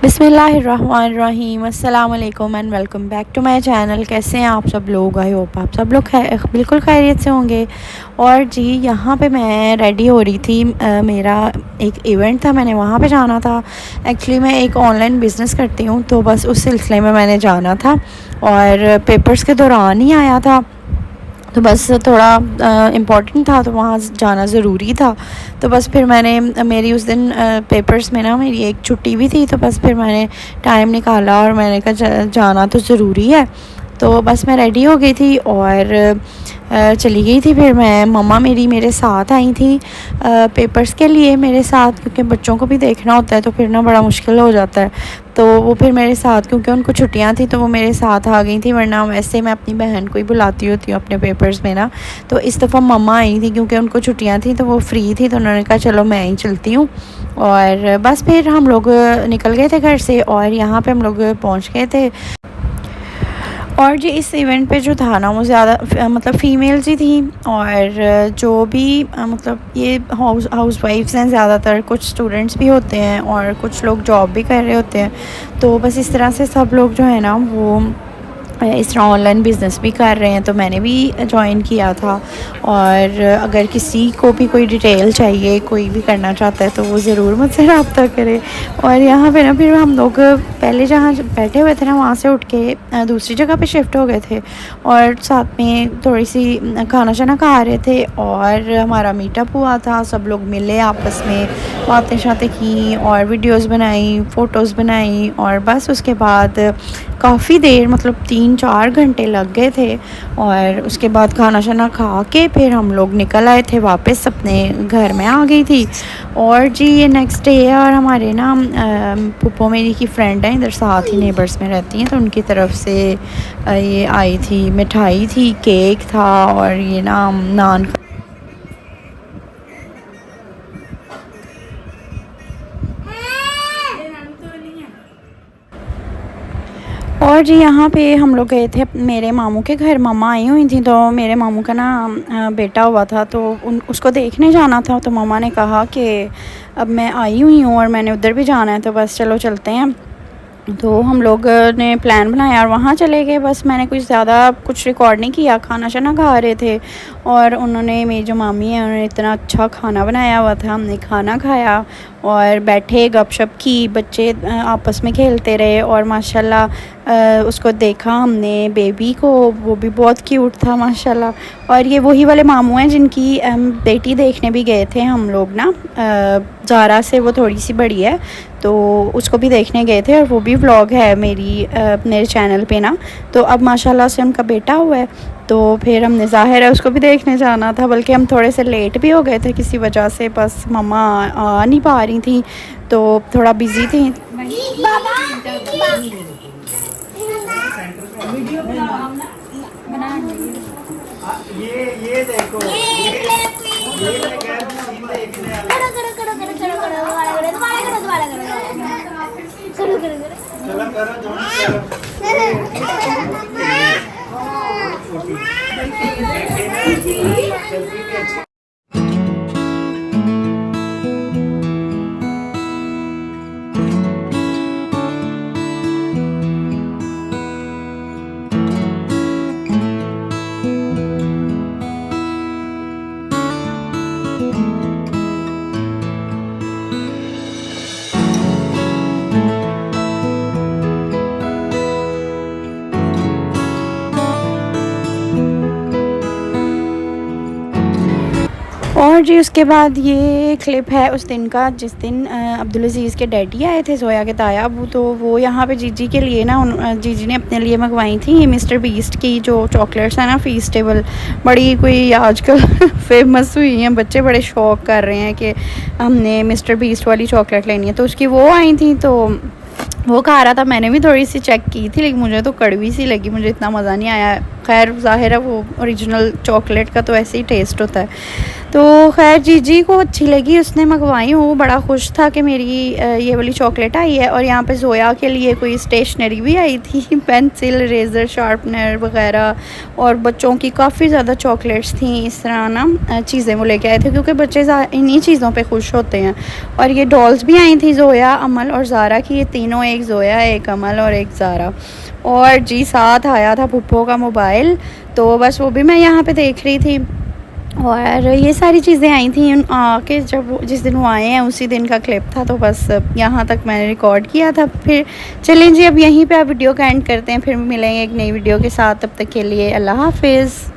बिस्मिल्लाहिर्रहमानिर्रहीम अस्सलाम वालेकुम and welcome back to my channel. कैसे हैं आप सब लोग? आई होप आप सब लोग बिल्कुल खैरियत से होंगे। और जी यहाँ पे मैं रेडी हो रही थी, मेरा एक इवेंट था, मैंने वहाँ पे जाना था। एक्चुअली मैं एक ऑनलाइन बिज़नेस करती हूँ, तो बस उस सिलसिले में मैंने जाना था और पेपर्स के दौरान ही आया था, तो बस थोड़ा इम्पॉर्टेंट था तो वहाँ जाना ज़रूरी था। तो बस फिर मैंने मेरी उस दिन पेपर्स में ना मेरी एक छुट्टी भी थी, तो बस फिर मैंने टाइम निकाला और मैंने कहा जाना तो ज़रूरी है। तो बस मैं रेडी हो गई थी और चली गई थी। फिर मैं मम्मा मेरी मेरे साथ आई थी पेपर्स के लिए मेरे साथ, क्योंकि बच्चों को भी देखना होता है तो फिर ना बड़ा मुश्किल हो जाता है। तो वो फिर मेरे साथ, क्योंकि उनको छुट्टियां थी तो वो मेरे साथ आ गई थी, वरना वैसे मैं अपनी बहन को ही बुलाती होती हूँ अपने पेपर्स में ना। तो इस दफ़ा मम्मा आई थी क्योंकि उनको छुट्टियां थी तो वो फ्री थी, तो उन्होंने कहा चलो मैं ही चलती हूँ। और बस फिर हम लोग निकल गए थे घर से और यहाँ पे हम लोग पहुँच गए थे। और जी इस इवेंट पे जो था ना वो ज़्यादा मतलब फ़ीमेल्स ही थी, और जो भी मतलब ये हाउस वाइफ्स हैं ज़्यादातर, कुछ स्टूडेंट्स भी होते हैं और कुछ लोग जॉब भी कर रहे होते हैं। तो बस इस तरह से सब लोग जो है ना वो इस तरह ऑनलाइन बिज़नेस भी कर रहे हैं, तो मैंने भी ज्वाइन किया था। और अगर किसी को भी कोई डिटेल चाहिए, कोई भी करना चाहता है तो वो ज़रूर मुझसे रब्ता करे। और यहाँ पे ना फिर हम लोग पहले जहाँ बैठे हुए थे ना वहाँ से उठ के दूसरी जगह पे शिफ्ट हो गए थे और साथ में थोड़ी सी खाना शाना खा रहे थे और हमारा मीटअप हुआ था। सब लोग मिले, आपस में बातें शातें की और वीडियोस बनाई, फ़ोटोज़ बनाई, और बस उसके बाद काफ़ी देर मतलब 3-4 घंटे लग गए थे। और उसके बाद खाना शाना खा के फिर हम लोग निकल आए थे वापस, अपने घर में आ गई थी। और जी ये नेक्स्ट डे है और हमारे ना पुप्पो मेरी की फ्रेंड है, इधर साथ ही नेबर्स में रहती हैं, तो उनकी तरफ से ये आई थी, मिठाई थी, केक था और ये ना नान। और जी यहाँ पे हम लोग गए थे मेरे मामू के घर, मम्मा आई हुई थी, तो मेरे मामू का ना बेटा हुआ था, तो उसको देखने जाना था। तो मम्मा ने कहा कि अब मैं आई हुई हूँ और मैंने उधर भी जाना है, तो बस चलो चलते हैं। तो हम लोग ने प्लान बनाया और वहाँ चले गए। बस मैंने कुछ रिकॉर्ड नहीं किया, खाना शाना खा रहे थे और उन्होंने, मेरी जो मामी है, उन्होंने इतना अच्छा खाना बनाया हुआ था। हमने खाना खाया और बैठे गपशप की, बच्चे आपस में खेलते रहे और माशाल्लाह उसको देखा हमने, बेबी को, वो भी बहुत क्यूट था माशाल्लाह। और ये वही वाले मामू हैं जिनकी बेटी देखने भी गए थे हम लोग ना, ज़ारा से वो थोड़ी सी बड़ी है, तो उसको भी देखने गए थे और वो भी व्लॉग है मेरे चैनल पे ना। तो अब माशाल्लाह से उनका बेटा हुआ है, तो फिर हमने, ज़ाहिर है, उसको भी देखने जाना था। बल्कि हम थोड़े से लेट भी हो गए थे किसी वजह से, बस मम्मा आ नहीं पा रही थी तो थोड़ा बिज़ी थी। ये देखो और जी उसके बाद ये क्लिप है उस दिन का जिस दिन अब्दुल अज़ीज़ के डैडी आए थे, ज़ोया के ताया अबू। तो वो यहाँ पे जीजी के लिए ना, जीजी ने अपने लिए मंगवाई थी ये मिस्टर बीस्ट की जो चॉकलेट्स हैं ना, फीस्टेबल, बड़ी कोई आजकल फेमस हुई हैं, बच्चे बड़े शौक कर रहे हैं कि हमने मिस्टर बीस्ट वाली चॉकलेट लेनी है। तो उसकी वो आई थी, तो वो खा रहा था। मैंने भी थोड़ी सी चेक की थी, लेकिन मुझे तो कड़वी सी लगी, मुझे इतना मज़ा नहीं आया खैर ज़ाहिर है वो ओरिजिनल चॉकलेट का तो ऐसे ही टेस्ट होता है। तो खैर जीजी को अच्छी लगी, उसने मंगवाई, वो बड़ा खुश था कि मेरी ये वाली चॉकलेट आई है। और यहाँ पे ज़ोया के लिए कोई स्टेशनरी भी आई थी, पेंसिल, रेज़र, शार्पनर वगैरह, और बच्चों की काफ़ी ज़्यादा चॉकलेट्स थी। इस तरह ना चीज़ें वो लेके आए थे क्योंकि बच्चे इन्हीं चीज़ों पे खुश होते हैं। और ये डॉल्स भी आई थी ज़ोया, अमल और ज़ारा की, ये तीनों, एक ज़ोया, एक अमल और एक ज़ारा। और जी साथ आया था पुप्पो का मोबाइल, तो बस वो भी मैं यहाँ पे देख रही थी। और ये सारी चीज़ें आई थी आके, जब जिस दिन वो आए हैं उसी दिन का क्लिप था, तो बस यहाँ तक मैंने रिकॉर्ड किया था। फिर चलें जी, अब यहीं पे आप वीडियो का एंड करते हैं, फिर मिलेंगे एक नई वीडियो के साथ। तब तक के लिए अल्लाह हाफिज़।